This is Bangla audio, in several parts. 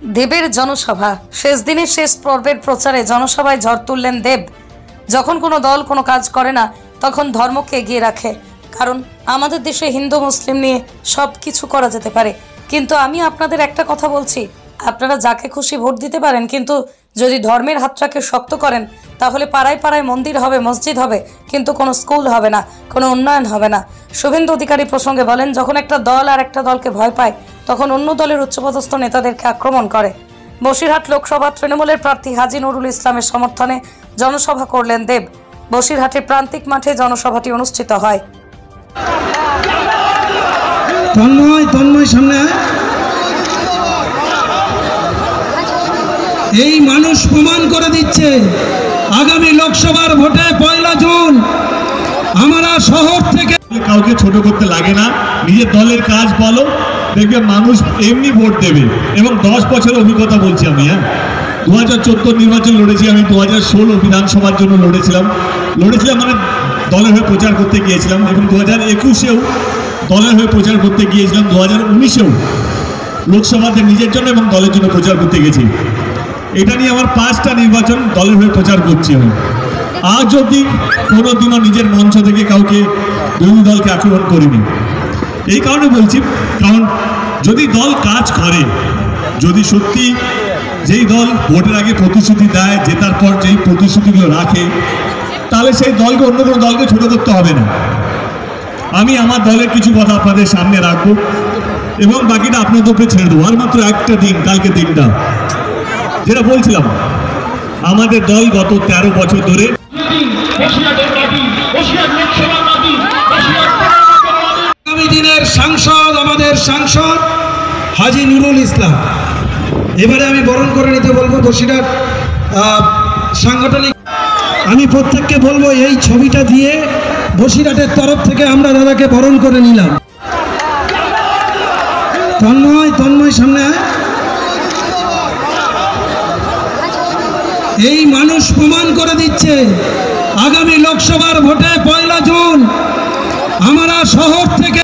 দেবের জনসভা শেষ দিনের শেষ পর্বের প্রচারে জনসভায় ঝড় তুললেন দেব। যখন কোনো দল কোনো কাজ করে না তখন ধর্মকে এগিয়ে রাখে, কারণ আমাদের দেশে হিন্দু মুসলিম নিয়ে সব কিছু করা যেতে পারে। কিন্তু আমি আপনাদের একটা কথা বলছি, আপনারা যাকে খুশি ভোট দিতে পারেন, কিন্তু যদি ধর্মের হাতটাকে শক্ত করেন তাহলে পাড়ায় পাড়ায় মন্দির হবে, মসজিদ হবে, কিন্তু কোনো স্কুল হবে না, কোনো উন্নয়ন হবে না। শুভেন্দু অধিকারী প্রসঙ্গে বলেন, যখন একটা দল আর একটা দলকে ভয় পায় তখন অন্য দলের উচ্চপদস্থ নেতাদেরকে আক্রমণ করে। বসিরহাট লোকসভা তৃণমূলের প্রার্থী হাজী নুরুল ইসলামের সমর্থনে জনসভা করলেন দেব। বসিরহাটের প্রান্তিক মাঠে জনসভাটি অনুষ্ঠিত হয়। তন্ময় সামনে এই মানুষ প্রমাণ করে দিচ্ছে আগামী লোকসভার ভোটে 1 জুন আমরা শহর থেকে কাউকে ছোট করতে লাগে না। নিজের দলের কাজ বলো, দেখবে মানুষ এমনি ভোট দেবে। এবং 10 বছরের অভিজ্ঞতা বলছি আমি। 2014 নির্বাচন লড়েছি আমি, 2016 বিধানসভার জন্য লড়েছিলাম মানে দলের হয়ে প্রচার করতে গিয়েছিলাম, এবং 2021-এও দলের হয়ে প্রচার করতে গিয়েছিলাম, 2019-এও লোকসভাতে নিজের জন্য এবং দলের জন্য প্রচার করতে গেছি। এটা নিয়ে আমার 5টা নির্বাচন দলের হয়ে প্রচার করছি আমি। আজ অবধি কোনোদিনও নিজের মঞ্চ থেকে কাউকে বিরোধী দলকে আক্রমণ করিনি। এই কারণে বলছি, কারণ যদি দল কাজ করে, যদি সত্যি যেই দল ভোটের আগে প্রতিশ্রুতি দেয়, জেতার পর যেই প্রতিশ্রুতিগুলো রাখে, তাহলে সেই দলকে অন্য কোনো দলকে ছোট করতে হবে না। আমি আমার দলের কিছু কথা আপনাদের সামনে রাখবো এবং বাকিটা আপনাদের উপরে ছেড়ে দেবো। আর মাত্র একটা দিন, কালকে দিনটা, যেটা বলছিলাম, আমাদের দল গত 13 বছর ধরে আগামী দিনের সাংসদ, আমাদের সাংসদ হাজী নুরুল ইসলাম। এবারে আমি বরণ করে নিতে বলবো বসিরহাট সাংগঠনিক। আমি প্রত্যেককে বলবো এই ছবিটা দিয়ে বসিরহাটের তরফ থেকে আমরা দাদাকে বরণ করে নিলাম। তন্ময় সামনে এই মানুষ প্রমাণ করে দিচ্ছে আগামী লোকসভার ভোটে 1 জুন আমরা শহর থেকে।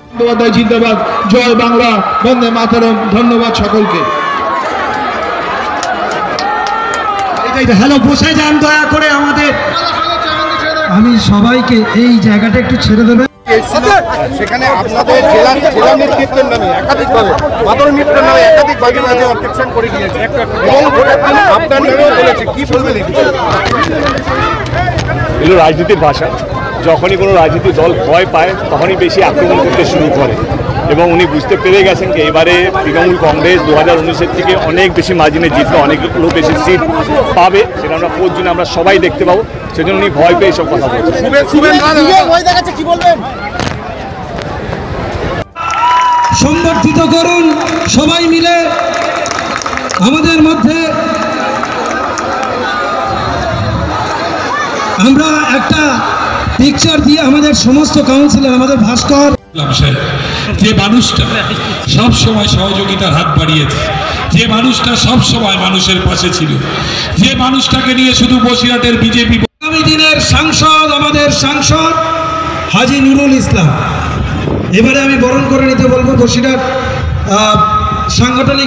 জিন্দাবাদ, জয় বাংলা, বন্দে মাতরম। ধন্যবাদ সকলকে। হ্যালো, বসে যান দয়া করে আমাদের। আমি সবাইকে এই জায়গাটা একটু ছেড়ে দেবেন। সেখানে আপনাদের জেলা নেতৃত্বের নামে একাধিকভাবে মাতরম মিত্রের নামে একাধিকভাবে অবজেকশন করে গিয়েছে এবং আপনার নামেও বলেছে। কি বলবেন? এগুলো রাজনীতির ভাষা। যখনই কোনো রাজনীতিক দল ভয় পায় তখনই বেশি আক্রমণ করতে শুরু করে, এবং উনি বুঝতে পেরে গেছেন যে এবারে তৃণমূল কংগ্রেস 2019-এর থেকে অনেক বেশি মার্জিনে জিতবে, অনেকগুলো বেশি সিট পাবে। সেটা আমরা 4 জুনে আমরা সবাই দেখতে পাবো। সেজন্য উনি ভয় পেয়ে এসব কথা বলছেন। সংবর্ধিত করুন সবাই মিলে আমাদের মধ্যে। আমরা একটা পিকচার দিয়ে আমাদের সমস্ত কাউন্সিলর, আমাদের ভাস্কর, যে মানুষটা সব সময় সহযোগিতার হাত বাড়িয়েছে, যে মানুষটা সব সময় মানুষের পাশে ছিল, যে মানুষটাকে নিয়ে শুধু বসিরহাটের বিজেপি। আগামী দিনের সাংসদ, আমাদের সাংসদ হাজী নুরুল ইসলাম। এবারে আমি বরণ করে নিতে বলবো বসিরহাট সাংগঠনিক।